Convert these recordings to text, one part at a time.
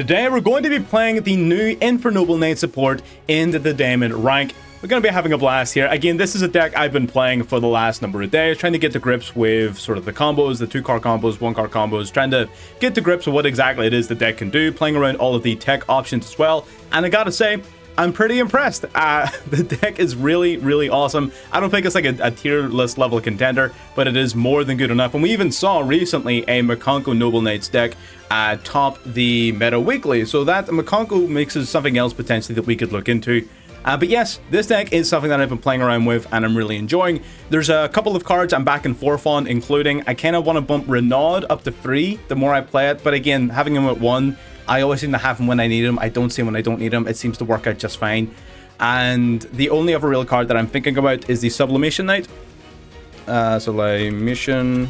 Today we're going to be playing the new INFERNOBLE Knight support into the Diamond rank. We're going to be having a blast here. Again, this is a deck I've been playing for the last number of days, trying to get to grips with sort of the combos, the 2-card combos, 1-card combos, trying to get to grips with what exactly it is the deck can do, playing around all of the tech options as well. And I gotta say, I'm pretty impressed. The deck is really, really awesome. I don't think it's like a tier list level contender, but it is more than good enough. And we even saw recently a Makonko Noble Knights deck top the meta weekly. So that Makonko makes it something else potentially that we could look into. But yes, this deck is something that I've been playing around with and I'm really enjoying. There's a couple of cards I'm back and forth on, including I kind of want to bump Renaud up to 3 the more I play it. But again, having him at 1, I always seem to have him when I need him. I don't see him when I don't need him. It seems to work out just fine. And the only other real card that I'm thinking about is the Sublimation Knight. Sublimation.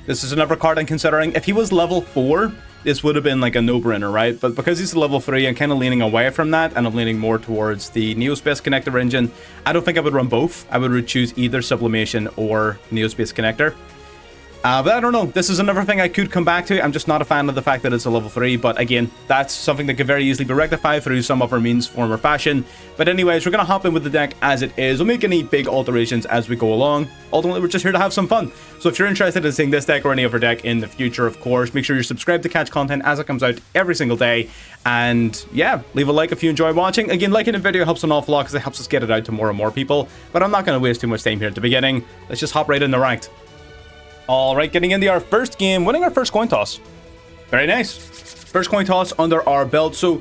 This is another card I'm considering. If he was level 4, this would have been like a no-brainer, right? But because he's level 3, I'm kind of leaning away from that, and I'm leaning more towards the Neospace Connector engine. I don't think I would run both. I would choose either Sublimation or Neospace Connector. But I don't know, this is another thing I could come back to. I'm just not a fan of the fact that it's a level 3, but again, that's something that could very easily be rectified through some other means, form, or fashion. But anyways, we're going to hop in with the deck as it is. We'll make any big alterations as we go along. Ultimately, we're just here to have some fun. So if you're interested in seeing this deck or any other deck in the future, of course, make sure you're subscribed to catch content as it comes out every single day. And yeah, leave a like if you enjoy watching. Again, liking the video helps an awful lot because it helps us get it out to more and more people. But I'm not going to waste too much time here at the beginning. Let's just hop right into ranked. Alright, getting into our first game, winning our first coin toss. Very nice. First coin toss under our belt. So,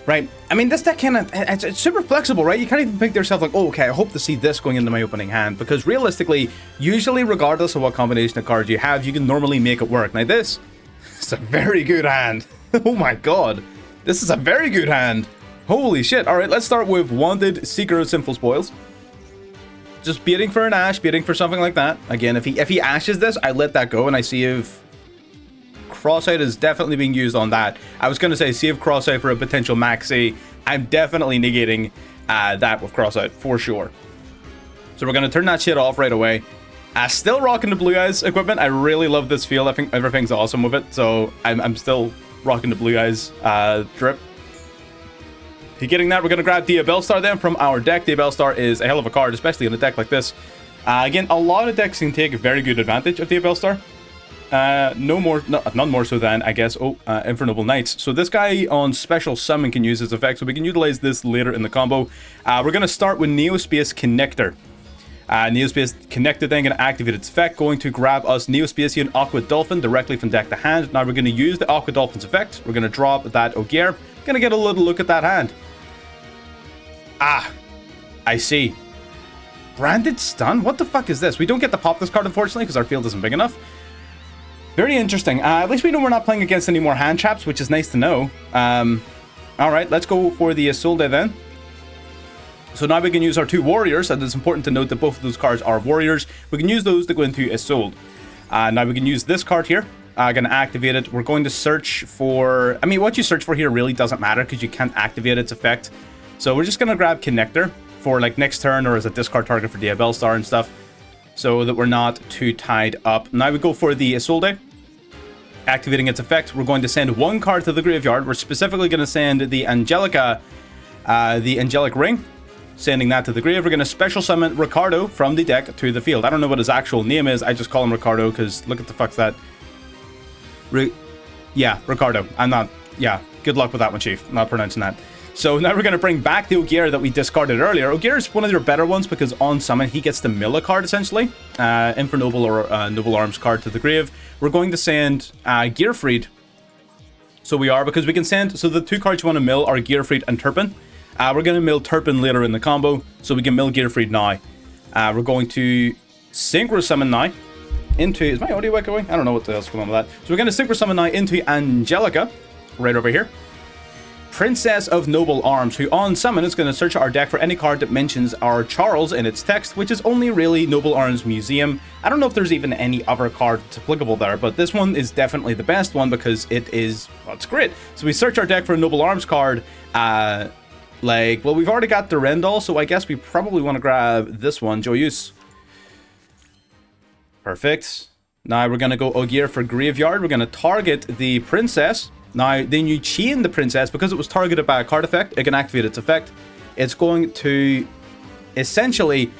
right, I mean, this deck kind of, it's super flexible, right? You can't even think to yourself like, oh, okay, I hope to see this going into my opening hand. Because realistically, usually regardless of what combination of cards you have, you can normally make it work. Now this is a very good hand. Oh my god. This is a very good hand. Holy shit. Alright, let's start with Wanted Seeker of Sinful Spoils. Just baiting for an Ash, baiting for something like that. Again, if he ashes this, I let that go and I see if Cross-Eyed is definitely being used on that. I was going to say save Cross-Eyed for a potential maxi. I'm definitely negating that with Cross-Eyed for sure. So we're going to turn that shit off right away. Still rocking the Blue Eyes equipment. I really love this feel. I think everything's awesome with it. So I'm still rocking the Blue Eyes drip. Getting that, we're going to grab Diabellstar then from our deck. Diabellstar is a hell of a card, especially in a deck like this. Again, a lot of decks can take very good advantage of Diabellstar. None more so than, I guess, INFERNOBLE Knights. So this guy on special summon can use his effect, so we can utilize this later in the combo. We're going to start with Neospace Connector. Neospace Connector then going to activate its effect, going to grab us Neospacian Aqua Dolphin directly from deck to hand. Now we're going to use the Aqua Dolphin's effect. We're going to drop that Ogier. Going to get a little look at that hand. I see. Branded Stun? What the fuck is this? We don't get to pop this card, unfortunately, because our field isn't big enough. Very interesting. At least we know we're not playing against any more hand traps, which is nice to know. Alright, let's go for the Isolde then. So now we can use our 2 warriors, and it's important to note that both of those cards are warriors. We can use those to go into Isolde. Now we can use this card here. Going to activate it. We're going to search for... I mean, what you search for here really doesn't matter, because you can't activate its effect. So we're just going to grab Connector for like next turn or as a discard target for Diabellstar and stuff, so that we're not too tied up. Now we go for the Isolde. Activating its effect, we're going to send 1 card to the graveyard. We're specifically going to send the Angelica, the Angelic Ring. Sending that to the grave. We're going to special summon Ricardo from the deck to the field. I don't know what his actual name is. I just call him Ricardo because look at the fuck's that. Yeah, Ricardo. I'm not... Yeah, good luck with that one, Chief. I'm not pronouncing that. So now we're going to bring back the Ogier that we discarded earlier. Ogier is one of your better ones because on summon he gets to mill a card essentially. INFERNOBLE or Noble Arms card to the grave. We're going to send Gearfried. So we are, because we can send... So the 2 cards you want to mill are Gearfried and Turpin. We're going to mill Turpin later in the combo, so we can mill Gearfried now. We're going to Synchro Summon now into... Is my audio echoing? I don't know what the hell's going on with that. So we're going to Synchro Summon now into Angelica, right over here. Princess of Noble Arms, who on summon is going to search our deck for any card that mentions our Charles in its text, which is only really Noble Arms Museum. I don't know if there's even any other card that's applicable there, but this one is definitely the best one because it is... Well, it's great. So we search our deck for a Noble Arms card, well, we've already got the Rendall, so I guess we probably want to grab this one, Joyeuse. Perfect. Now we're going to go Ogier for Graveyard. We're going to target the Princess. Now, then you chain the princess. Because it was targeted by a card effect, it can activate its effect. It's going to essentially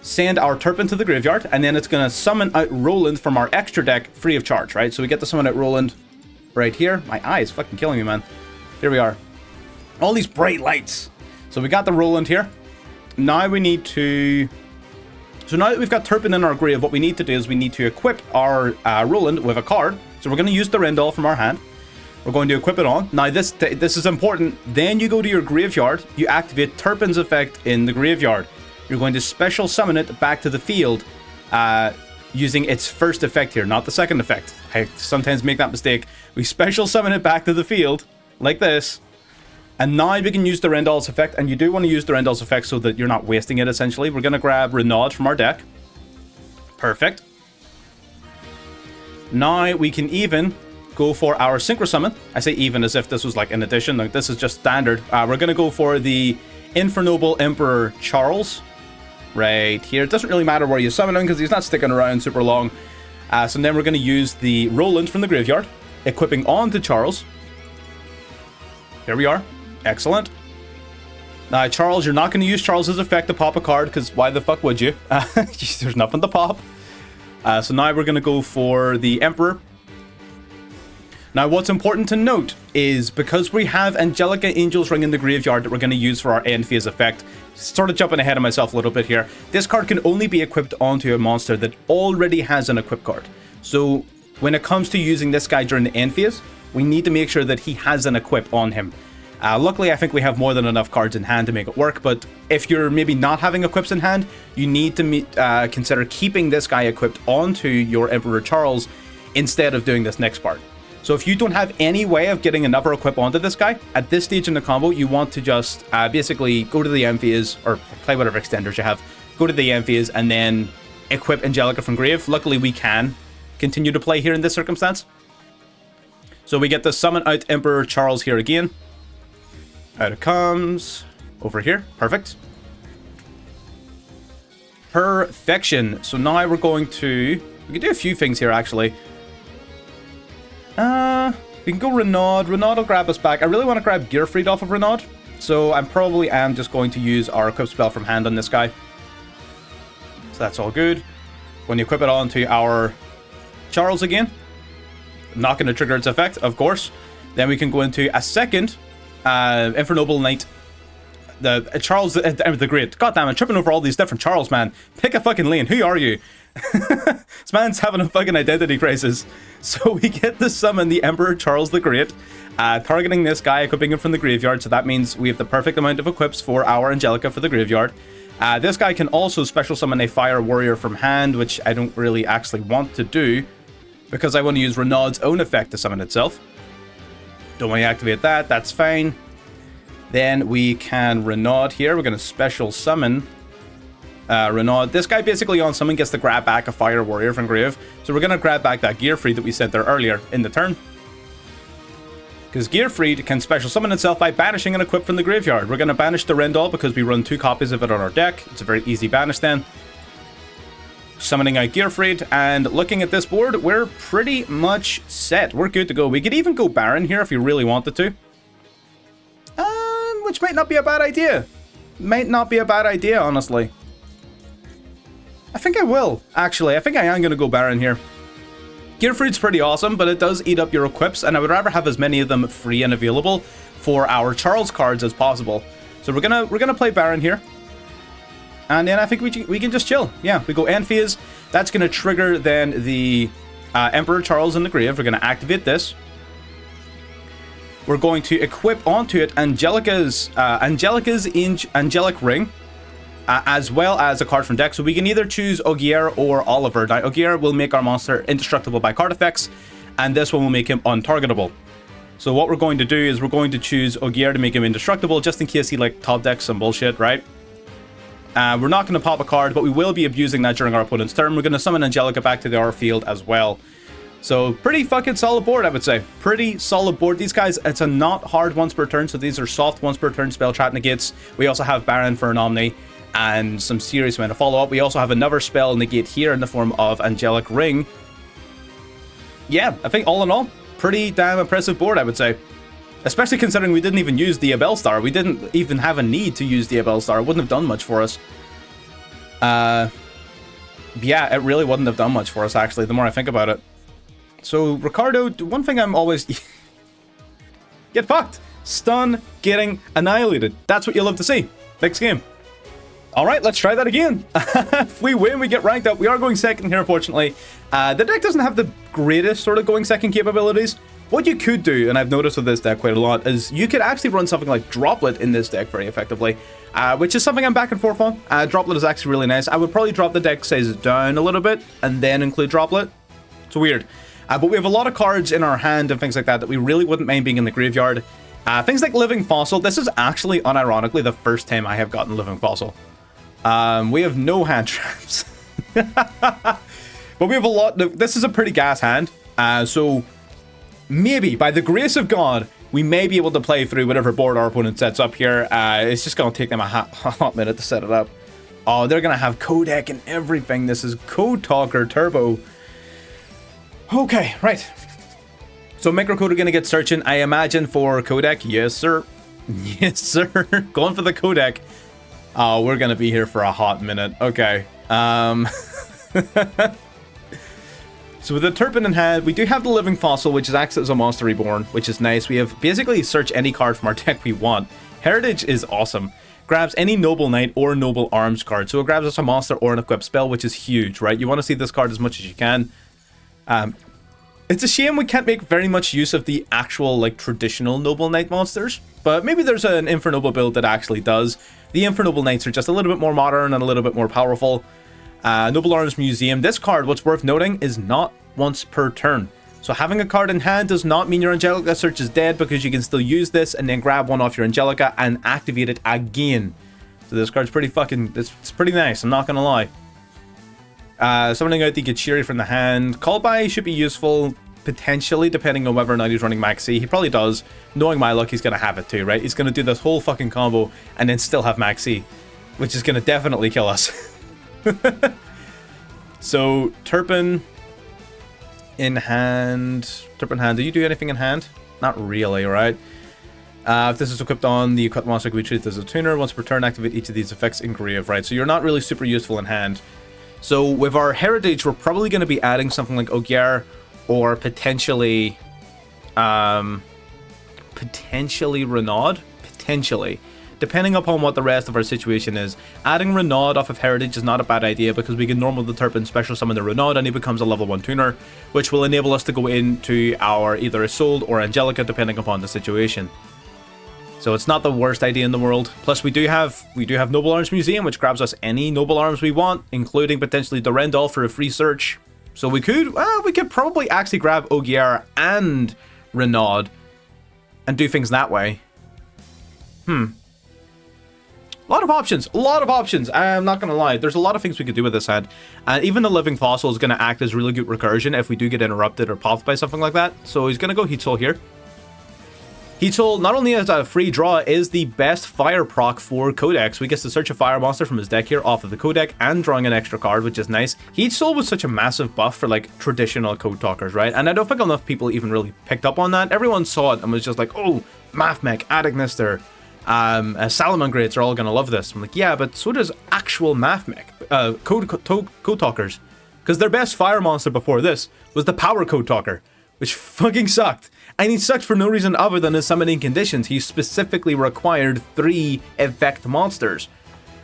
send our Turpin to the graveyard, and then it's going to summon out Roland from our extra deck free of charge, right? So we get to summon out Roland right here. My eye is fucking killing me, man. Here we are. All these bright lights. So we got the Roland here. Now we need to... So now that we've got Turpin in our grave, what we need to do is we need to equip our Roland with a card. So we're going to use the Rendell from our hand. We're going to equip it on. Now this is important. Then you go to your graveyard. You activate Turpin's effect in the graveyard. You're going to special summon it back to the field using its first effect here, not the second effect. I sometimes make that mistake. We special summon it back to the field like this. And now we can use the Rendell's effect. And you do want to use the Rendell's effect so that you're not wasting it, essentially. We're going to grab Renaud from our deck. Perfect. Now we can even go for our Synchro Summon. I say even as if this was like an addition. Like, this is just standard. We're going to go for the INFERNOBLE Emperor Charles right here. It doesn't really matter where you summon him because he's not sticking around super long. So then we're going to use the Roland from the graveyard, equipping on to Charles. Here we are. Excellent. Now, Charles, you're not going to use Charles's effect to pop a card because why the fuck would you? There's nothing to pop. So now we're going to go for the Emperor. Now, what's important to note is because we have Angelica Angel's Ring in the graveyard that we're going to use for our end phase effect, sort of jumping ahead of myself a little bit here, this card can only be equipped onto a monster that already has an equip card. So when it comes to using this guy during the end phase, we need to make sure that he has an equip on him. Luckily, I think we have more than enough cards in hand to make it work, but if you're maybe not having equips in hand, you need to consider keeping this guy equipped onto your Emperor Charles instead of doing this next part. So if you don't have any way of getting another equip onto this guy, at this stage in the combo, you want to just basically go to the end phase, or play whatever extenders you have, go to the end phase, and then equip Angelica from grave. Luckily, we can continue to play here in this circumstance. So we get to summon out Emperor Charles here again. Out it comes. Over here. Perfect. Perfection. So now we're going to... We can do a few things here, actually. We can go Renaud. Renaud will grab us back. I really want to grab Gearfried off of Renaud. So I probably am just going to use our equip spell from hand on this guy. So that's all good. When you equip it onto our Charles again, not going to trigger its effect, of course. Then we can go into a second INFERNOBLE Knight. The Charles the Great. God damn it, tripping over all these different Charles, man. Pick a fucking lane. Who are you? This man's having a fucking identity crisis. So we get to summon the Emperor Charles the Great, targeting this guy, equipping him from the graveyard. So that means we have the perfect amount of equips for our Angelica for the graveyard. This guy can also special summon a Fire Warrior from hand, which I don't really actually want to do because I want to use Renaud's own effect to summon itself. Don't want to activate that. That's fine. Then we can Renaud here. We're going to special summon Renaud. This guy basically on summon gets to grab back a Fire Warrior from grave. So we're going to grab back that Gearfried that we sent there earlier in the turn. Because Gearfried can special summon itself by banishing an equip from the graveyard. We're going to banish the Rendell because we run 2 copies of it on our deck. It's a very easy banish then. Summoning out Gearfried, and looking at this board, we're pretty much set. We're good to go. We could even go Baron here if you really wanted to. Which might not be a bad idea. Might not be a bad idea, honestly. I think I will, actually. I think I am going to go Baron here. Gearfried's pretty awesome, but it does eat up your equips, and I would rather have as many of them free and available for our Charles cards as possible. So we're gonna play Baron here. And then I think we can just chill. Yeah, we go end phase. That's going to trigger then the Emperor Charles in the grave. We're going to activate this. We're going to equip onto it Angelica's Angelic Ring, as well as a card from deck. So we can either choose Ogier or Oliver. Now, Ogier will make our monster indestructible by card effects, and this one will make him untargetable. So what we're going to do is we're going to choose Ogier to make him indestructible, just in case he like top decks some bullshit, right? We're not going to pop a card, but we will be abusing that during our opponent's turn. We're going to summon Angelica back to our field as well. So pretty fucking solid board, I would say. Pretty solid board. These guys, it's a not hard once per turn, so these are soft once per turn spell trap negates. We also have Baron for an Omni and some serious amount of follow-up. We also have another spell negate here in the form of Angelic Ring. Yeah, I think all in all, pretty damn impressive board, I would say. Especially considering we didn't even use the Abel Star. We didn't even have a need to use the Abel Star. It wouldn't have done much for us. Yeah, it really wouldn't have done much for us, actually, the more I think about it. So, Ricardo, one thing I'm always... Get fucked! Stun, getting annihilated. That's what you love to see. Next game. Alright, let's try that again. If we win, we get ranked up. We are going second here, unfortunately. The deck doesn't have the greatest sort of going second capabilities. What you could do, and I've noticed with this deck quite a lot, is you could actually run something like Droplet in this deck very effectively, which is something I'm back and forth on. Droplet is actually really nice. I would probably drop the deck size down a little bit and then include Droplet. It's weird. But we have a lot of cards in our hand and things like that we really wouldn't mind being in the graveyard. Things like Living Fossil. This is actually, unironically, the first time I have gotten Living Fossil. We have no hand traps. But we have a lot. This is a pretty gas hand. So... maybe, by the grace of God, we may be able to play through whatever board our opponent sets up here. It's just going to take them a hot minute to set it up. Oh, they're going to have Codec and everything. This is Code Talker Turbo. Okay, right. So Microcode are going to get searching, I imagine, for Codec. Yes, sir. Yes, sir. Going for the Codec. Oh, we're going to be here for a hot minute. Okay. So with the Turpin in hand, we do have the Living Fossil, which is acts as a Monster Reborn, which is nice. We have basically search any card from our deck we want. Heritage is awesome. Grabs any Noble Knight or Noble Arms card. So it grabs us a monster or an equipped spell, which is huge, right? You want to see this card as much as you can. It's a shame we can't make very much use of the actual, like, traditional Noble Knight monsters. But maybe there's an INFERNOBLE build that actually does. The INFERNOBLE Knights are just a little bit more modern and a little bit more powerful. Noble Arms Museum. This card, what's worth noting, is not once per turn. So having a card in hand does not mean your Angelica search is dead, because you can still use this and then grab one off your Angelica and activate it again. So this card's pretty fucking... it's pretty nice, I'm not gonna lie. Summoning out the Gachiri from the hand. Call by should be useful, potentially, depending on whether or not he's running Max C. He probably does. Knowing my luck, he's gonna have it too, right? He's gonna do this whole fucking combo and then still have Max C, which is gonna definitely kill us. So, Turpin in hand. Turpin hand. Do you do anything in hand? Not really, right? If this is equipped on, the equipped monster can be treated as a tuner. Once per turn, activate each of these effects in grave, right? So you're not really super useful in hand. So with our Heritage, we're probably going to be adding something like Ogier or potentially Renaud. Potentially. Depending upon what the rest of our situation is. Adding Renaud off of Heritage is not a bad idea, because we can normal the Turpin special summon the Renaud and he becomes a level 1 tuner, which will enable us to go into our either Isolde or Angelica depending upon the situation. So it's not the worst idea in the world. Plus we do have Noble Arms Museum, which grabs us any Noble Arms we want, including potentially Durendal for a free search. So we could probably actually grab Ogier and Renaud and do things that way. A lot of options. I'm not going to lie. There's a lot of things we could do with this hand. And even the Living Fossil is going to act as really good recursion if we do get interrupted or popped by something like that. So he's going to go Heat Soul here. Heat Soul, not only as a free draw, is the best fire proc for Codex. We get to search a fire monster from his deck here off of the Codec and drawing an extra card, which is nice. Heat Soul was such a massive buff for, like, traditional Code Talkers, right? And I don't think enough people even really picked up on that. Everyone saw it and was just like, oh, Math Mech, Adignister, Salamangreats are all going to love this. I'm like, yeah, but so does actual Math Mech, Code Talkers. Because their best fire monster before this was the Power Code Talker, which fucking sucked. And he sucked for no reason other than his summoning conditions. He specifically required 3 effect monsters,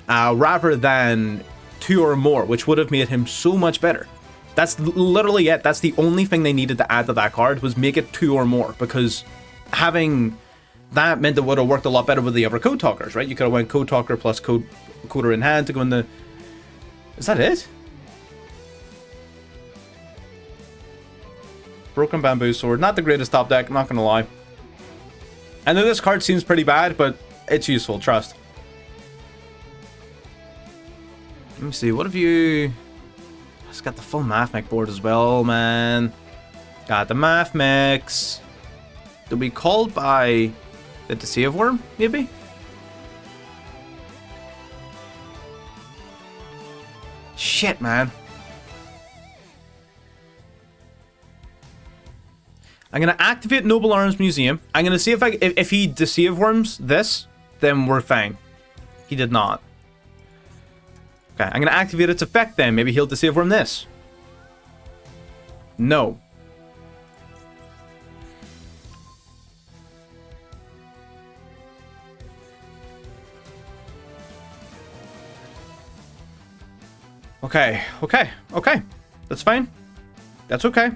rather than 2 or more, which would have made him so much better. That's literally it. That's the only thing they needed to add to that card, was make it 2 or more, because having that meant it would have worked a lot better with the other Code Talkers, right? You could have went Code Talker plus Coder in hand to go in the... Is that it? Broken Bamboo Sword. Not the greatest top deck, not gonna lie. I know this card seems pretty bad, but it's useful, trust. Let me see, what have you... It's got the full Math Mech board as well, man. Got the Math Mechs. Did we call by the Deceive Worm, maybe? Shit, man. I'm going to activate Noble Arms Museum. I'm going to see if he deceive worms this, then we're fine. He did not. Okay, I'm going to activate its effect then. Maybe he'll deceive worm this. No. Okay. That's fine. That's okay.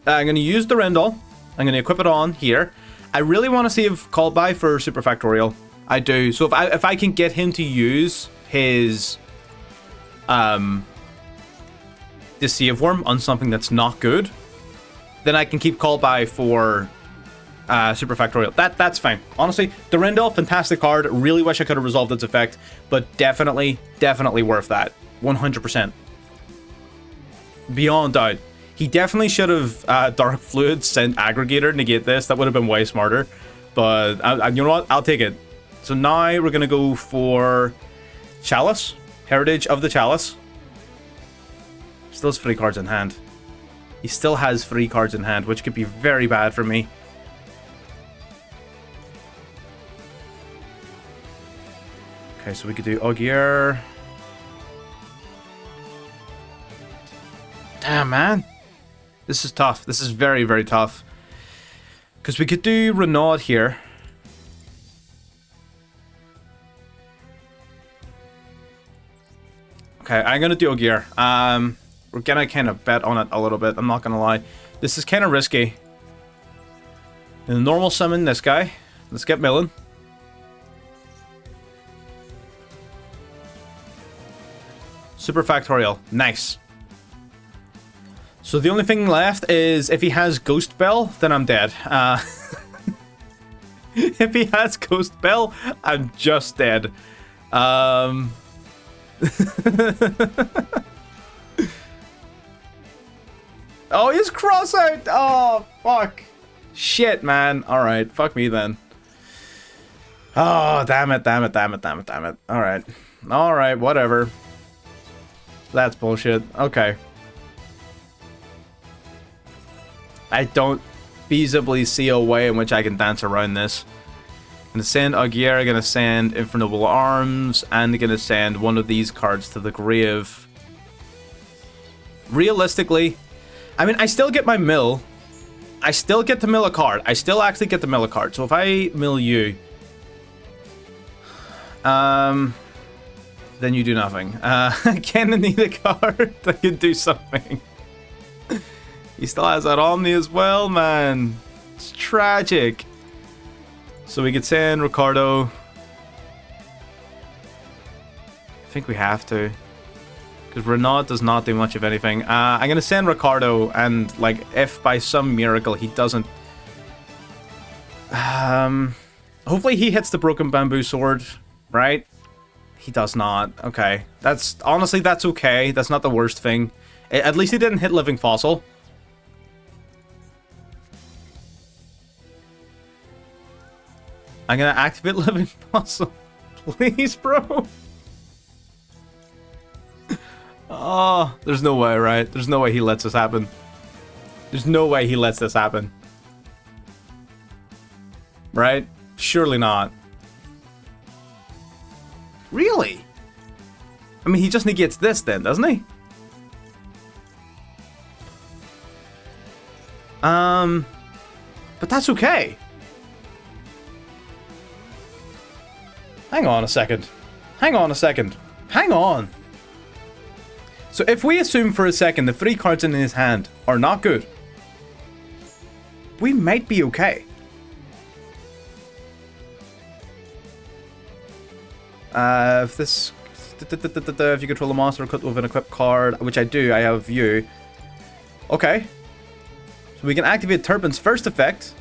I'm going to use the Rendell. I'm going to equip it on here. I really want to save Call By for Super Factorial. I do. So if I can get him to use his Deceive Worm on something that's not good, then I can keep Call By for Super Factorial. That's fine. Honestly, the Rendell, fantastic card. Really wish I could have resolved its effect, but definitely worth that. 100%. Beyond doubt. He definitely should have Dark Fluid sent Aggregator negate this. That would have been way smarter. But you know what? I'll take it. So now we're going to go for Chalice. Heritage of the Chalice. Still has 3 cards in hand. He still has 3 cards in hand, which could be very bad for me. Okay, so we could do Augier. Damn, man. This is tough. This is very tough. Because we could do Renaud here. Okay, I'm going to do Augier. We're going to kind of bet on it a little bit. I'm not going to lie. This is kind of risky. In the normal summon this guy. Let's get milling. Super Factorial. Nice. So the only thing left is if he has Ghost Bell, then I'm dead. If he has Ghost Bell, I'm just dead. Oh, he's cross out. Oh, fuck. Shit, man. Alright, fuck me then. Oh, damn it. Alright, whatever. That's bullshit. Okay. I don't feasibly see a way in which I can dance around this. I'm going to send Augier, I'm going to send INFERNOBLE Arms, and I'm going to send one of these cards to the grave. Realistically, I mean, I still get my mill. I still get to mill a card. I still actually get to mill a card. So if I mill you, then you do nothing. I kind of need a card that can do something. He still has that Omni as well, man. It's tragic. So we could send Ricardo. I think we have to. Because Renaud does not do much of anything. I'm going to send Ricardo, and like, if by some miracle he doesn't... hopefully he hits the Broken Bamboo Sword, right? He does not. Okay. Honestly, that's okay. That's not the worst thing. At least he didn't hit Living Fossil. I'm gonna activate Living Fossil. Please, bro. Oh, there's no way, right? There's no way he lets this happen. There's no way he lets this happen. Right? Surely not. Really? I mean, he just negates this then, doesn't he? But that's okay. Hang on a second. Hang on. So if we assume for a second the 3 cards in his hand are not good, we might be okay. If this... If you control a monster cut with an equipped card, which I do, I have View. Okay. So we can activate Turpin's first effect.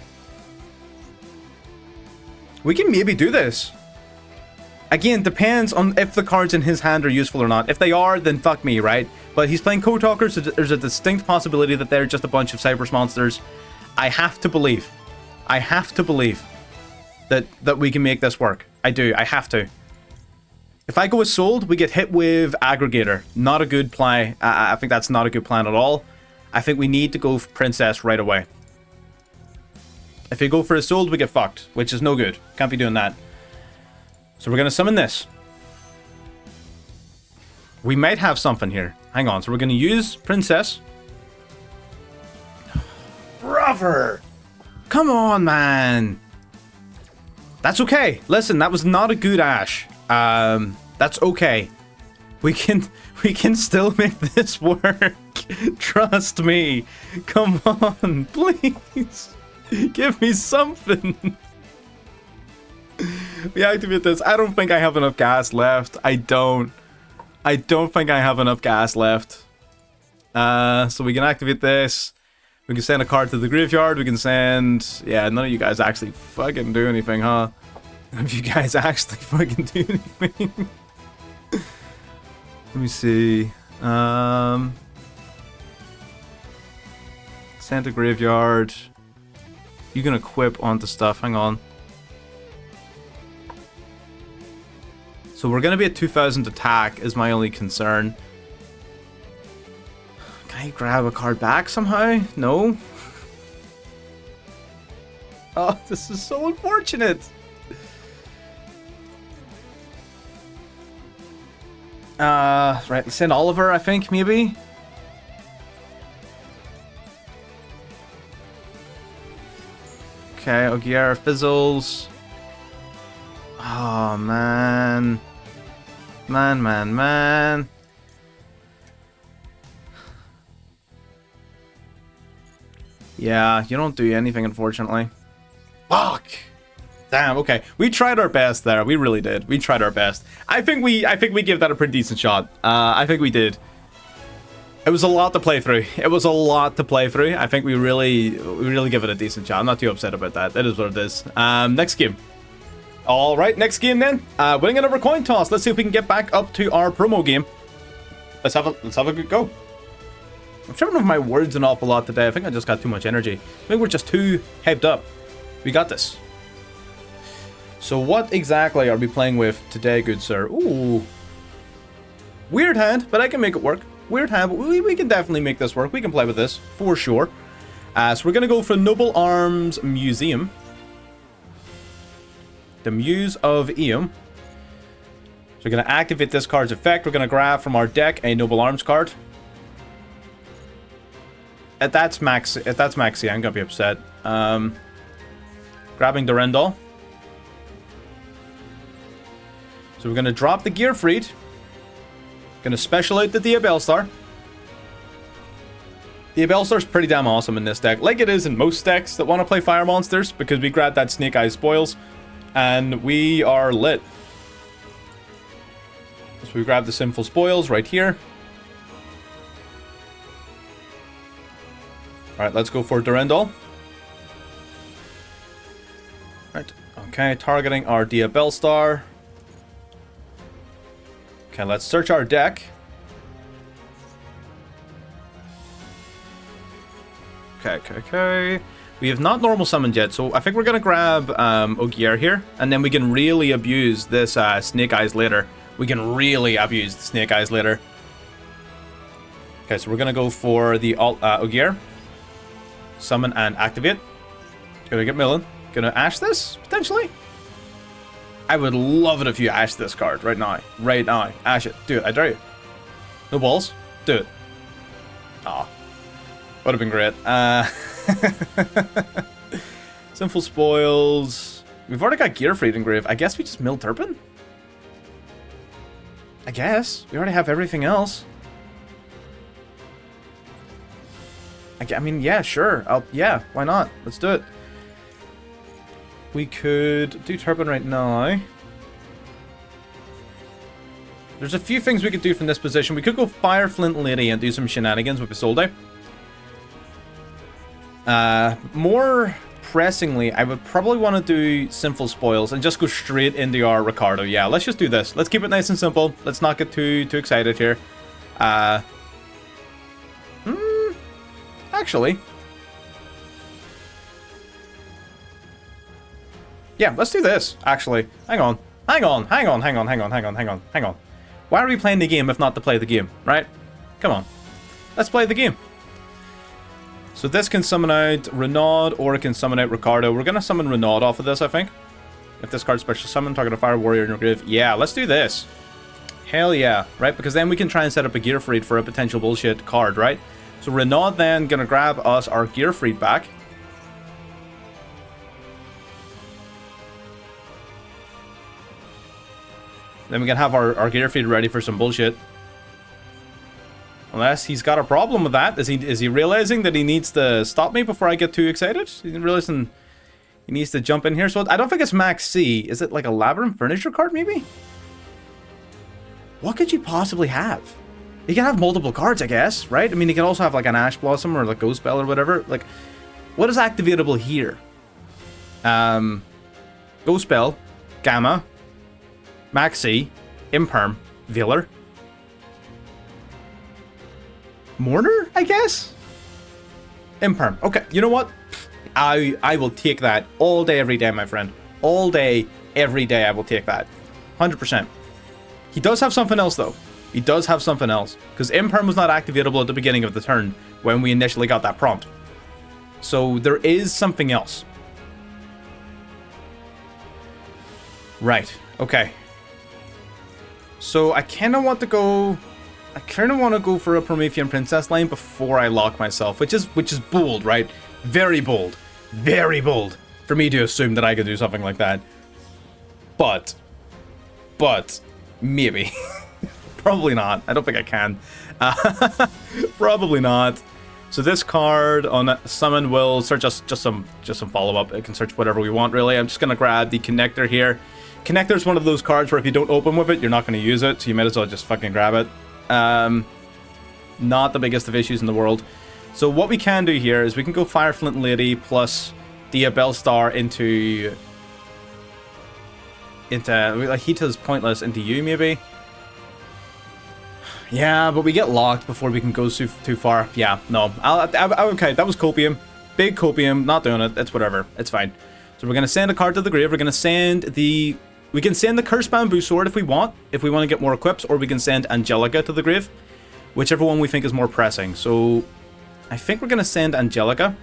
We can maybe do this. Again, depends on if the cards in his hand are useful or not. If they are, then fuck me, right? But he's playing Code Talkers, so there's a distinct possibility that they're just a bunch of Cypress monsters. I have to believe that we can make this work. I do. I have to. If I go with Sold, we get hit with Aggregator. Not a good play. I think that's not a good plan at all. I think we need to go for Princess right away. If we go for a soul, we get fucked, which is no good. Can't be doing that. So we're going to summon this. We might have something here. Hang on. So we're going to use Princess. Brother! Come on, man! That's okay. Listen, that was not a good Ash. That's okay. We can still make this work. Trust me. Come on, please. Give me something. We activate this. I don't think I have enough gas left. I don't think I have enough gas left. So we can activate this. We can send a card to the graveyard. We can send... Yeah, none of you guys actually fucking do anything, huh? None of you guys actually fucking do anything. Let me see. Send to graveyard. You can equip onto stuff. Hang on. So we're going to be at 2,000 attack is my only concern. Can I grab a card back somehow? No. Oh, this is so unfortunate. Right, let's send Oliver, I think, maybe. Okay, Ogier fizzles. Oh, man. Man. Yeah, you don't do anything, unfortunately. Fuck! Damn, okay. We tried our best there. We really did. We tried our best. I think we gave that a pretty decent shot. I think we did. It was a lot to play through. I think we really give it a decent shot. I'm not too upset about that. It is what it is. Next game. All right, next game then. Winning another coin toss. Let's see if we can get back up to our promo game. Let's have a good go. I'm tripping with my words an awful lot today. I think I just got too much energy. I think we're just too hyped up. We got this. So what exactly are we playing with today, good sir? Ooh. Weird hand, but I can make it work. Weird hand, but we can definitely make this work. We can play with this, for sure. So we're going to go for Noble Arms Museum. The Muse of Eum. So we're going to activate this card's effect. We're going to grab from our deck a Noble Arms card. If that's maxi, I'm going to be upset. Grabbing Durendal. So we're going to drop the Gearfried. Going to special out the Diabellstar. Diabellstar's pretty damn awesome in this deck, like it is in most decks that want to play fire monsters, because we grab that Snake Eyes Spoils, and we are lit. So we grab the Sinful Spoils right here. Alright, let's go for Durendal. Right, okay, targeting our Diabellstar. Okay, let's search our deck. Okay. We have not normal summoned yet, so I think we're going to grab Ogier here, and then we can really abuse this Snake Eyes later. Okay, so we're going to go for the Ogier. Summon and activate. Gonna get Millen. Gonna Ash this, potentially? I would love it if you Ash this card right now. Right now. Ash it. Do it. I dare you. No balls. Do it. Aw. Would have been great. Sinful Spoils. We've already got Gearfried engraved. I guess we just mill Turpin? I guess. We already have everything else. I mean, yeah, sure. Yeah, why not? Let's do it. We could do Turpin right now. There's a few things we could do from this position. We could go Fire Flint Lady and do some shenanigans with Isolde. More pressingly, I would probably want to do Sinful Spoils and just go straight into our Ricardo. Yeah, let's just do this. Let's keep it nice and simple. Let's not get too excited here. Actually. Yeah, let's do this, actually. Hang on. Why are we playing the game if not to play the game, right? Come on. Let's play the game. So this can summon out Renaud, or it can summon out Ricardo. We're going to summon Renaud off of this, I think. If this card special summon, target a fire warrior in your grave. Yeah, let's do this. Hell yeah, right? Because then we can try and set up a Gearfried for a potential bullshit card, right? So Renaud then going to grab us our Gearfried back. Then we can have our Gearfried ready for some bullshit. Unless he's got a problem with that. Is he realizing that he needs to stop me before I get too excited? He's realizing he needs to jump in here. So I don't think it's Max C. Is it like a Labyrinth Furniture card, maybe? What could you possibly have? He can have multiple cards, I guess, right? I mean, he can also have like an Ash Blossom or like Ghost Bell or whatever. Like, what is activatable here? Ghost Bell, Gamma, Maxi, Imperm, Veiler, Mourner, I guess? Imperm. Okay, you know what? I will take that all day, every day, my friend. All day, every day, I will take that. 100%. He does have something else, though. He does have something else. Because Imperm was not activatable at the beginning of the turn when we initially got that prompt. So there is something else. Right. Okay. So I kind of want to go... I kind of want to go for a Promethean Princess line before I lock myself, which is bold, right? Very bold. Very bold for me to assume that I could do something like that. But maybe. Probably not. I don't think I can. Probably not. So this card on summon will search us just some follow-up. It can search whatever we want, really. I'm just going to grab the Connector here. Connector is one of those cards where if you don't open with it, you're not going to use it, so you might as well just fucking grab it. Not the biggest of issues in the world. So what we can do here is we can go Fire Flint Lady plus the Bellstar into like Hita's pointless into you maybe. Yeah, but we get locked before we can go too far. Yeah, no. Okay, that was Copium. Big Copium. Not doing it. It's whatever. It's fine. So we're gonna send a card to the grave. We're gonna send the... We can send the Cursed Bamboo Sword if we want to get more equips, or we can send Angelica to the grave, whichever one we think is more pressing. So I think we're going to send Angelica.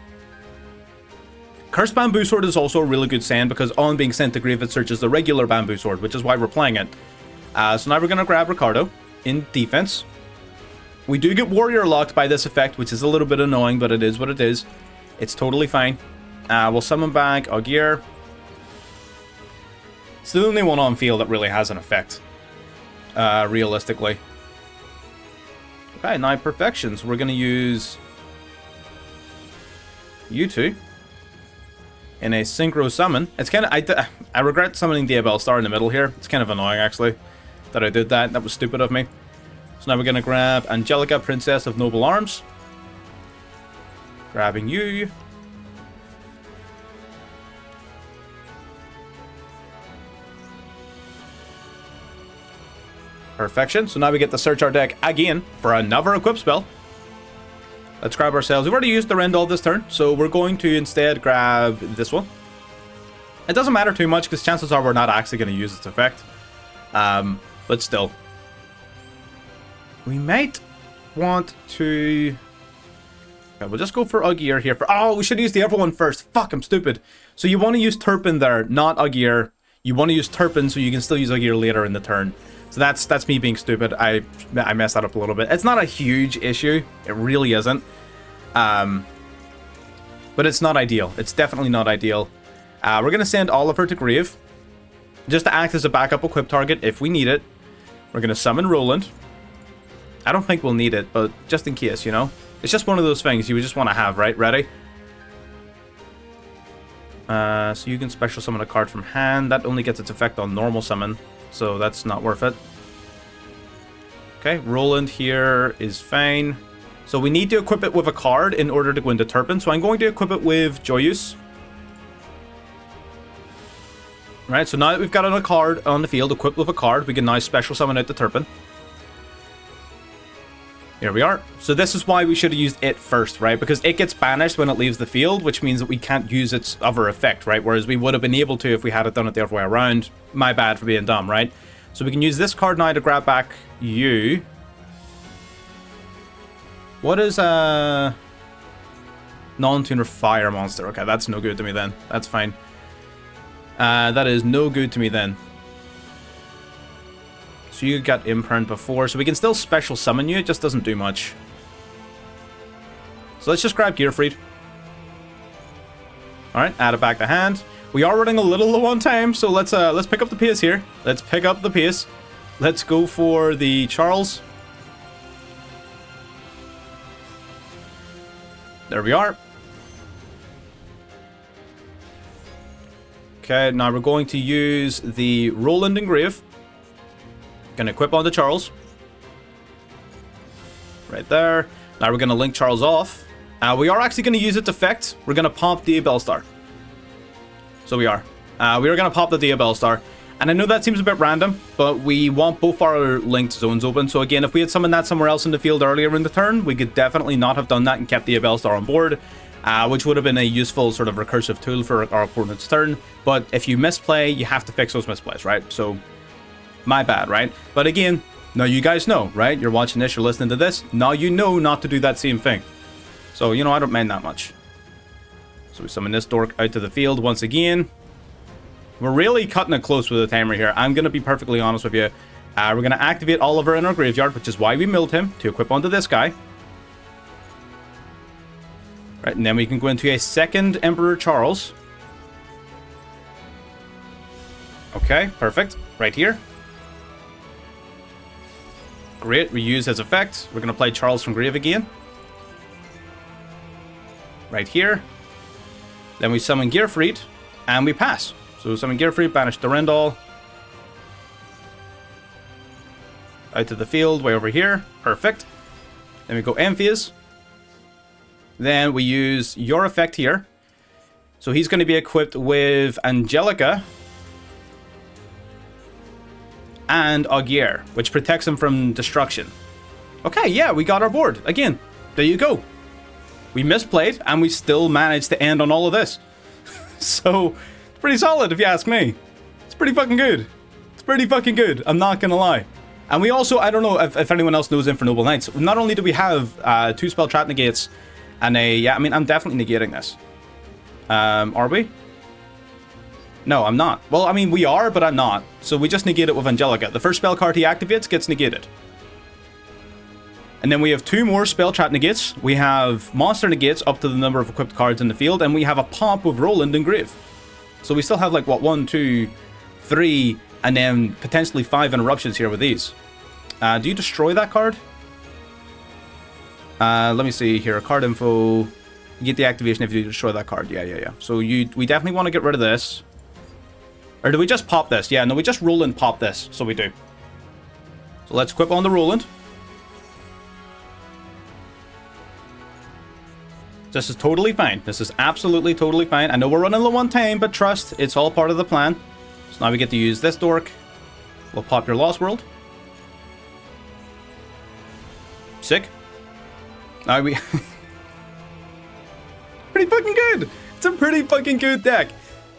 Cursed Bamboo Sword is also a really good send because on being sent to grave it searches the regular Bamboo Sword, which is why we're playing it. So now we're going to grab Ricardo in defense. We do get Warrior locked by this effect, which is a little bit annoying, but it is what it is. It's totally fine. We'll summon back Augier. It's the only one on field that really has an effect, realistically. Okay, now Perfections. We're going to use you two in a Synchro Summon. It's kind of... I regret summoning the Bellstar in the middle here. It's kind of annoying, actually, that I did that. That was stupid of me. So now we're going to grab Angelica, Princess of Noble Arms. Grabbing you. Perfection. So now we get to search our deck again for another equip spell. Let's grab ourselves. We've already used the Rendell this turn, so we're going to instead grab this one. It doesn't matter too much because chances are we're not actually going to use its effect. But still. We might want to... Okay, we'll just go for Augier here. Oh, we should use the other one first. Fuck, I'm stupid. So you want to use Turpin there, not Augier. You want to use Turpin so you can still use Augier later in the turn. So that's me being stupid. I messed that up a little bit. It's not a huge issue. It really isn't. But it's not ideal. It's definitely not ideal. We're going to send Oliver to grave. Just to act as a backup equip target if we need it. We're going to summon Roland. I don't think we'll need it, but just in case, you know. It's just one of those things you would just want to have, right? Ready? So you can special summon a card from hand. That only gets its effect on normal summon. So that's not worth it. Okay, Roland here is fine. So we need to equip it with a card in order to go into Turpin. So I'm going to equip it with Joyous. Right, so now that we've got a card on the field equipped with a card, we can now special summon out the Turpin. Here we are. So this is why we should have used it first, right? Because it gets banished when it leaves the field, which means that we can't use its other effect, right? Whereas we would have been able to if we had it done it the other way around. My bad for being dumb, right? So we can use this card now to grab back you. What is, Non-tuner fire monster. Okay, that's no good to me then. That's fine. That is no good to me then. So you got Imprint before, so we can still special summon you. It just doesn't do much. So let's just grab Gearfried. Alright, add it back to hand. We are running a little low on time, so let's pick up the pace here. Let's pick up the pace. Let's go for the Charles. There we are. Okay, now we're going to use the Roland Engrave. Gonna equip on the Charles. Right there. Now we're gonna link Charles off. We are actually gonna use its effect. We're gonna pop the Bellstar. So we are. We are gonna pop the Dia Bellstar. And I know that seems a bit random, but we want both our linked zones open. So again, if we had summoned that somewhere else in the field earlier in the turn, we could definitely not have done that and kept the Bellstar on board, which would have been a useful sort of recursive tool for our opponent's turn. But if you misplay, you have to fix those misplays, right? So, my bad, right? But again, now you guys know, right? You're watching this, you're listening to this. Now you know not to do that same thing. So, you know, I don't mind that much. So we summon this dork out to the field once again. We're really cutting it close with the timer here. I'm going to be perfectly honest with you. We're going to activate Oliver in our graveyard, which is why we milled him, to equip onto this guy. Right, and then we can go into a second Emperor Charles. Okay, perfect. Right here. Great, we use his effect. We're going to play Charles from grave again. Right here. Then we summon Gearfried, and we pass. So summon Gearfried, banish Durendal. Out to the field, way over here. Perfect. Then we go Emphias. Then we use your effect here. So he's going to be equipped with Angelica and Augier, which protects him from destruction. Okay, yeah, we got our board. Again, there you go. We misplayed, and we still managed to end on all of this. So, it's pretty solid, if you ask me. It's pretty fucking good. It's pretty fucking good, I'm not gonna lie. And we also, I don't know if anyone else knows INFERNOBLE Knights, not only do we have 2 spell trap negates and a, yeah, I mean, I'm definitely negating this. Are we? No, I'm not. Well, I mean, we are, but I'm not. So we just negate it with Angelica. The first spell card he activates gets negated. And then we have 2 more spell trap negates. We have monster negates up to the number of equipped cards in the field, and we have a pop with Roland Engrave. So we still have like, what, 1, 2, 3, and then potentially 5 interruptions here with these. Do you destroy that card? Let me see here. Card info. You get the activation if you destroy that card. Yeah. So we definitely want to get rid of this. Or do we just pop this? Yeah, no, we just Roland pop this. So we do. So let's equip on the Roland. This is totally fine. This is absolutely totally fine. I know we're running low on time, but trust, it's all part of the plan. So now we get to use this dork. We'll pop your Lost World. Sick. Now we... pretty fucking good. It's a pretty fucking good deck.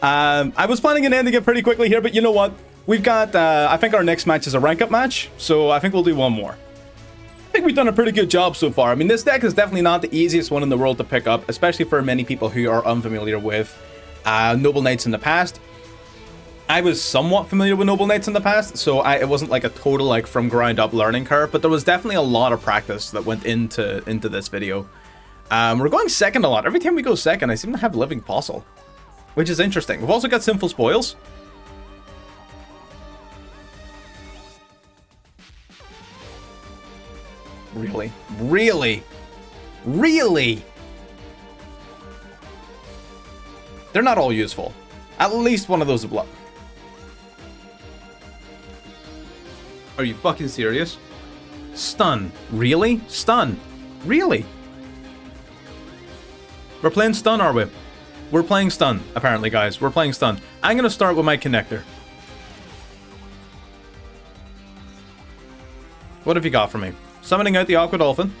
I was planning on ending it pretty quickly here, but you know what? We've got, I think our next match is a rank up match, so I think we'll do one more. I think we've done a pretty good job so far. I mean, this deck is definitely not the easiest one in the world to pick up, especially for many people who are unfamiliar with Noble Knights in the past. I was somewhat familiar with Noble Knights in the past, so it wasn't like a total like from ground up learning curve, but there was definitely a lot of practice that went into this video. We're going second a lot. Every time we go second, I seem to have Living Fossil, which is interesting. We've also got Sinful Spoils. Really? Really? Really? They're not all useful. At least one of those is blood. Are you fucking serious? Stun. Really? Stun. Really? We're playing stun, are we? We're playing stun, apparently, guys. We're playing stun. I'm going to start with my connector. What have you got for me? Summoning out the Aqua Dolphin.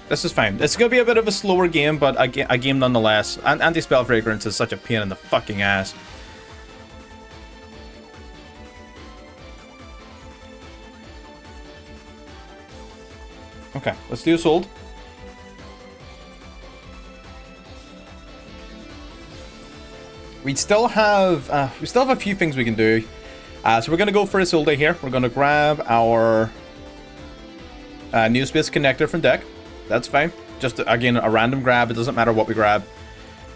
This is fine. It's going to be a bit of a slower game, but a game nonetheless. Anti-Spell Fragrance is such a pain in the fucking ass. Okay, let's do a Sold. we still have a few things we can do. So we're going to go for Isolde here. We're going to grab our Neospace connector from deck. That's fine. Just, again, a random grab. It doesn't matter what we grab.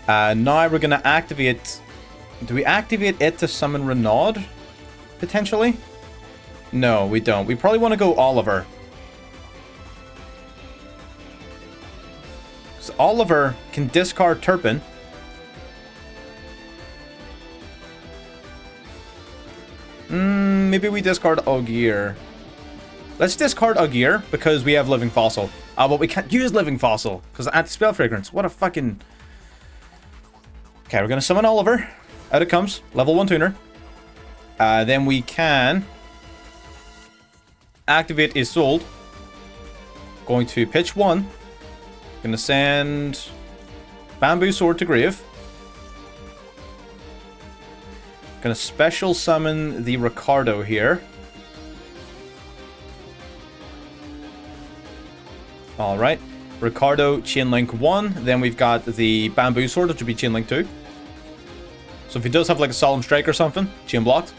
Now we're going to activate... Do we activate it to summon Renaud? Potentially? No, we don't. We probably want to go Oliver. So Oliver can discard Turpin. Maybe we discard Augear. Let's discard Augear because we have Living Fossil. But we can't use Living Fossil because anti-spell fragrance. What a fucking... Okay, we're going to summon Oliver. Out it comes. Level 1 tuner. Then we can activate Isolde. Going to pitch 1. Going to send Bamboo Sword to grave. Going to special summon the Ricardo here. Alright. Ricardo, Chainlink 1. Then we've got the Bamboo Sword, which would be Chainlink 2. So if he does have like a Solemn Strike or something, chain blocked.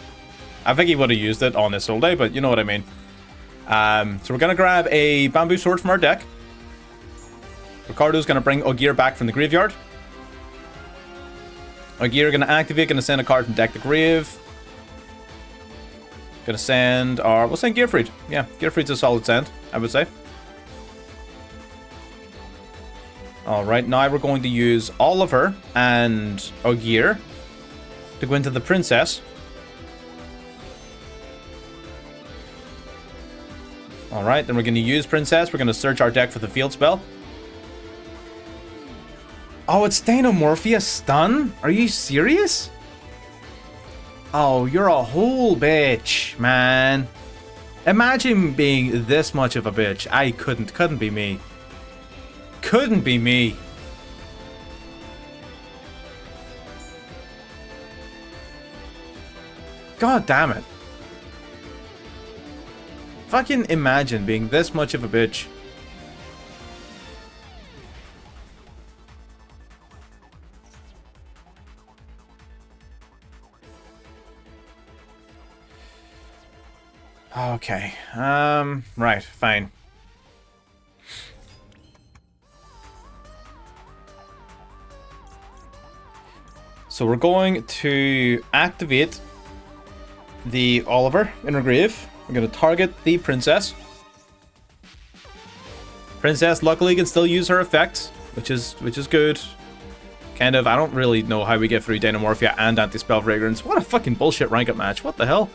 I think he would have used it on Isolde, but you know what I mean. So we're going to grab a Bamboo Sword from our deck. Ricardo's going to bring Augear back from the graveyard. Augear going to activate, going to send a card from deck to grave. Going to send our... We'll send Gearfried. Yeah, Gearfried's a solid send, I would say. Alright, now we're going to use Oliver and Augear to go into the Princess. Alright, then we're going to use Princess. We're going to search our deck for the field spell. Oh, it's Deinomorphia stun? Are you serious? Oh, you're a whole bitch, man. Imagine being this much of a bitch. I couldn't be me. Couldn't be me. God damn it. Fucking imagine being this much of a bitch. Okay. Right, fine. So we're going to activate the Oliver in her grave. We're going to target the Princess. Princess luckily can still use her effects, which is good. Kind of, I don't really know how we get through Deinomorphia and Anti-Spell Fragrance. What a fucking bullshit rank-up match. What the hell?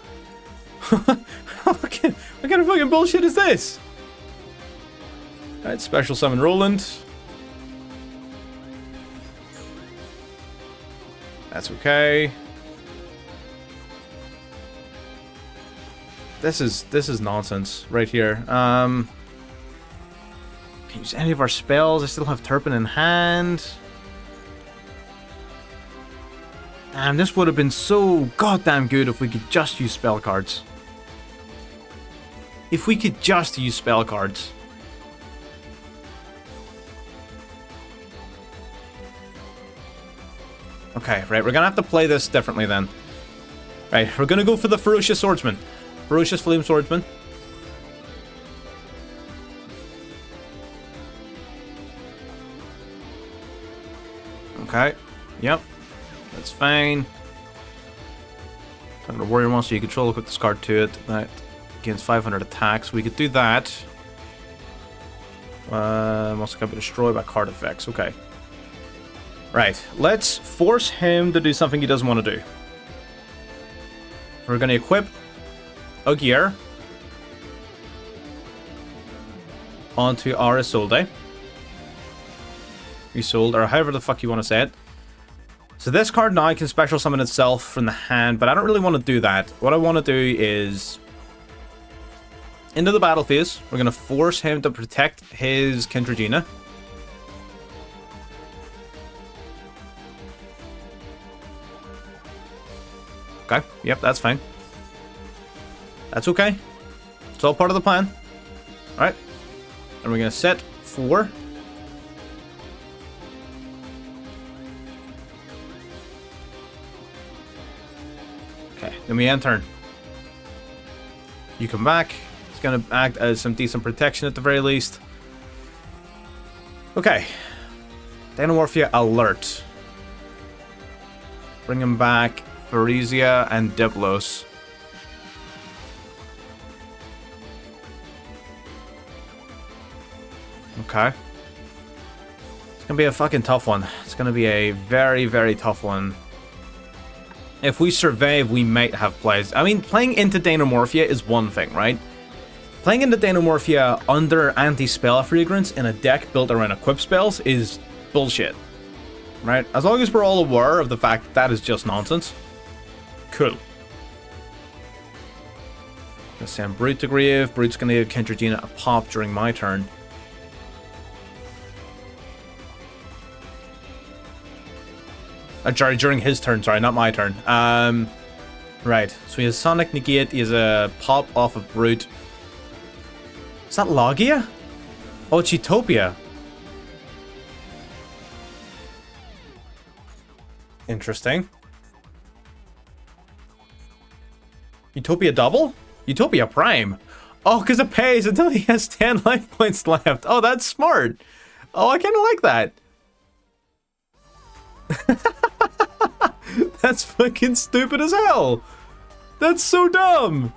What kind of fucking bullshit is this? Alright, special summon Roland. That's okay. This is nonsense right here. Can use any of our spells. I still have Turpin in hand. And this would have been so goddamn good if we could just use spell cards. If we could just use spell cards. Okay, right, we're gonna have to play this differently then. Right, we're gonna go for the Ferocious Swordsman. Ferocious Flame Swordsman. Okay, yep, that's fine. Target a warrior monster you control, equip this card to it. That gains 500 attacks. We could do that. Monster can be destroyed by card effects. Okay. Right, let's force him to do something he doesn't want to do. We're going to equip Augear onto our Isolde. Isolde, or however the fuck you want to say it. So this card now can special summon itself from the hand, but I don't really want to do that. What I want to do is... into the battle phase, we're going to force him to protect his Kentragina. Okay, yep, that's fine. That's okay. It's all part of the plan. Alright. And we're going to set 4. Okay, then we end turn. You come back. It's going to act as some decent protection at the very least. Okay. Dynamorphia alert. Bring him back. Pharesia and Diplos. Okay. It's going to be a fucking tough one. It's going to be a very, very tough one. If we survive, we might have plays. I mean, playing into Dynamorphia is one thing, right? Playing into Dynamorphia under anti-spell fragrance in a deck built around equip spells is bullshit. Right? As long as we're all aware of the fact that that is just nonsense. Cool. Gonna send Brute to Grave. Brute's gonna give Kentragina a pop during my turn. Sorry, during his turn. Sorry, not my turn. Right. So he has Sonic Negate. He has a pop off of Brute. Is that Logia? Oh, it's Utopia. Interesting. Utopia double? Utopia Prime. Oh, because it pays until he has 10 life points left. Oh, that's smart. Oh, I kind of like that. That's fucking stupid as hell. That's so dumb.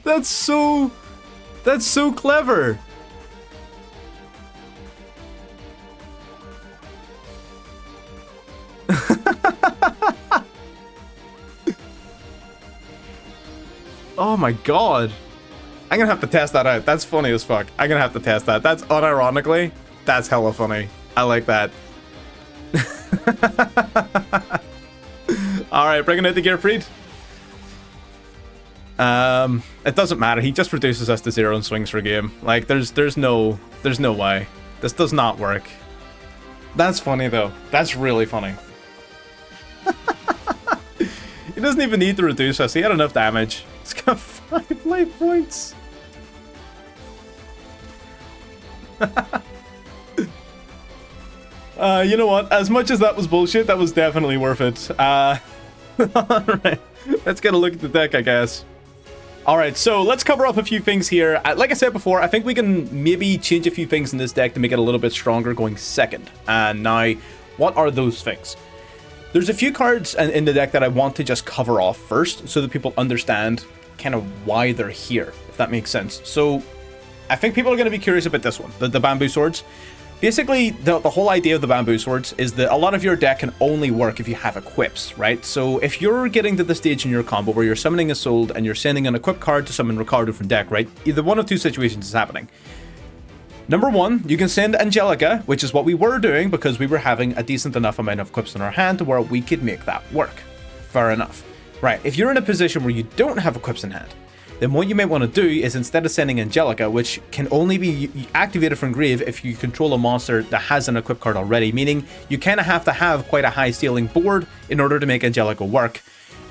That's so clever. Oh my god. I'm gonna have to test that out. That's funny as fuck. I'm gonna have to test that. That's unironically, that's hella funny. I like that. Alright, bringing out the Gearfried. It doesn't matter. He just reduces us to 0 and swings for game. Like, there's no way. This does not work. That's funny though. That's really funny. He doesn't even need to reduce us. He had enough damage. He's got 5 life points. You know what? As much as that was bullshit, that was definitely worth it. Alright. Let's get a look at the deck, I guess. Alright, so let's cover up a few things here. Like I said before, I think we can maybe change a few things in this deck to make it a little bit stronger going second. And now, what are those things? There's a few cards in the deck that I want to just cover off first so that people understand kind of why they're here, if that makes sense. So I think people are going to be curious about this one, the Bamboo Swords. Basically, the whole idea of the Bamboo Swords is that a lot of your deck can only work if you have equips, right? So if you're getting to the stage in your combo where you're summoning a Soul and you're sending an equip card to summon Ricardo from deck, right? Either one of two situations is happening. Number one, you can send Angelica, which is what we were doing because we were having a decent enough amount of equips in our hand to where we could make that work. Fair enough. Right, if you're in a position where you don't have equips in hand, then what you might want to do is instead of sending Angelica, which can only be activated from Grave if you control a monster that has an equip card already, meaning you kind of have to have quite a high ceiling board in order to make Angelica work.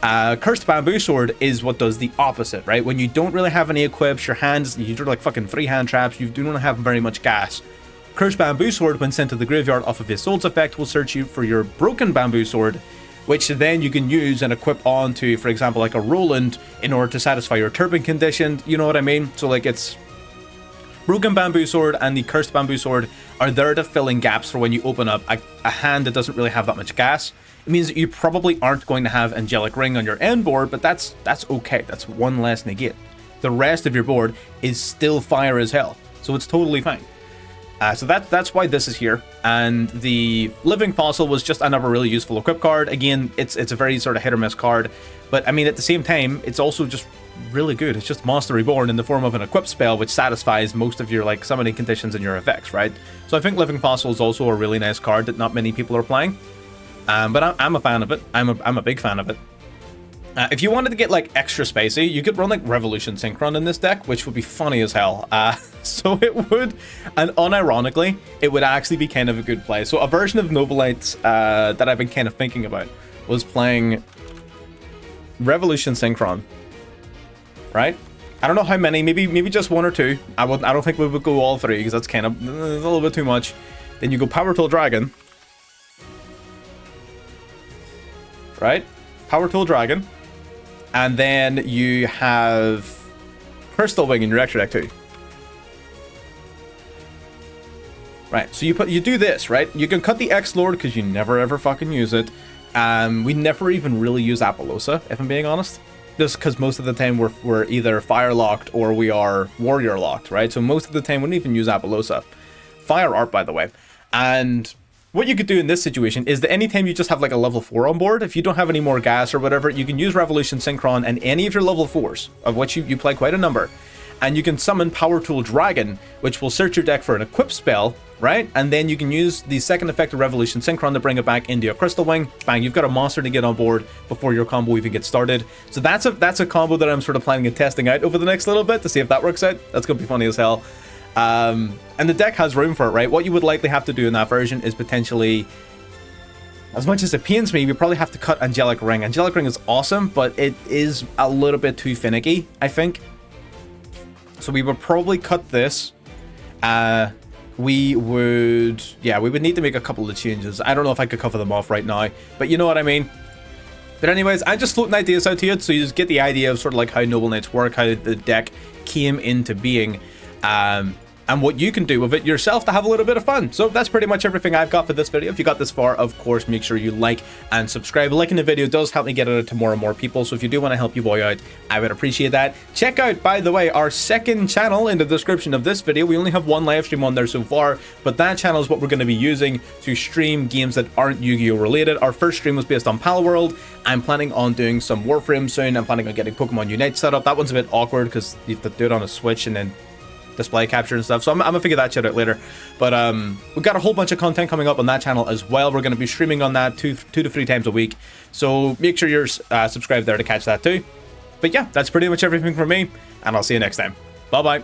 Cursed Bamboo Sword is what does the opposite, right? When you don't really have any equips, your hands, you're like fucking free hand traps, you do not have very much gas. Cursed Bamboo Sword, when sent to the graveyard off of his Soul's effect, will search you for your Broken Bamboo Sword, which then you can use and equip onto, for example, like a Roland in order to satisfy your Turban condition, you know what I mean? So like it's Broken Bamboo Sword and the Cursed Bamboo Sword are there to fill in gaps for when you open up a hand that doesn't really have that much gas. It means that you probably aren't going to have Angelic Ring on your end board, but that's okay. That's one less negate. The rest of your board is still fire as hell, so it's totally fine. So that's why this is here. And the Living Fossil was just another really useful equip card. Again, it's a very sort of hit or miss card, but I mean at the same time, it's also just really good. It's just Monster Reborn in the form of an equip spell, which satisfies most of your like summoning conditions and your effects, right? So I think Living Fossil is also a really nice card that not many people are playing. But I'm a fan of it. I'm a big fan of it. If you wanted to get like extra spicy, you could run like Revolution Synchron in this deck, which would be funny as hell. So it would, and unironically, it would actually be kind of a good play. So a version of Noblite that I've been kind of thinking about was playing Revolution Synchron, right? I don't know how many, maybe just one or two. I don't think we would go all three because that's kind of a little bit too much. Then you go Power Tool Dragon, right? Power Tool Dragon. And then you have Crystal Wing in your extra deck too. Right, so you do this, right? You can cut the X-Lord because you never ever fucking use it. We never even really use Apollousa, if I'm being honest. Just because most of the time we're either Fire locked or we are Warrior locked, right? So most of the time we don't even use Apollousa. Fire Art, by the way. And what you could do in this situation is that anytime you just have like a level 4 on board, if you don't have any more gas or whatever, you can use Revolution Synchron and any of your level 4s, of which you play quite a number, and you can summon Power Tool Dragon, which will search your deck for an equip spell, right? And then you can use the second effect of Revolution Synchron to bring it back into your Crystal Wing. Bang, you've got a monster to get on board before your combo even gets started. So that's a combo that I'm sort of planning and testing out over the next little bit to see if that works out. That's going to be funny as hell. And the deck has room for it, right? What you would likely have to do in that version is potentially, as much as it pains me, we probably have to cut Angelic Ring. Angelic Ring is awesome, but it is a little bit too finicky, I think. So we would probably cut this. We would need to make a couple of changes. I don't know if I could cover them off right now, but you know what I mean. But anyways, I'm just floating ideas out to you, so you just get the idea of sort of like how Noble Knights work, how the deck came into being, and what you can do with it yourself to have a little bit of fun. So that's pretty much everything I've got for this video. If you got this far, of course, make sure you like and subscribe. Liking the video does help me get it out to more and more people, so if you do want to help your boy out, I would appreciate that. Check out, by the way, our second channel in the description of this video. We only have one live stream on there so far, but that channel is what we're going to be using to stream games that aren't Yu-Gi-Oh related. Our first stream was based on Palworld. I'm planning on doing some Warframe soon. I'm planning on getting Pokemon Unite set up. That one's a bit awkward because you have to do it on a Switch and then display capture and stuff, so I'm gonna figure that shit out later. But we've got a whole bunch of content coming up on that channel as well. We're gonna be streaming on that two to three times a week, so make sure you're subscribed there to catch that too. But yeah, that's pretty much everything from me, and I'll see you next time. Bye bye.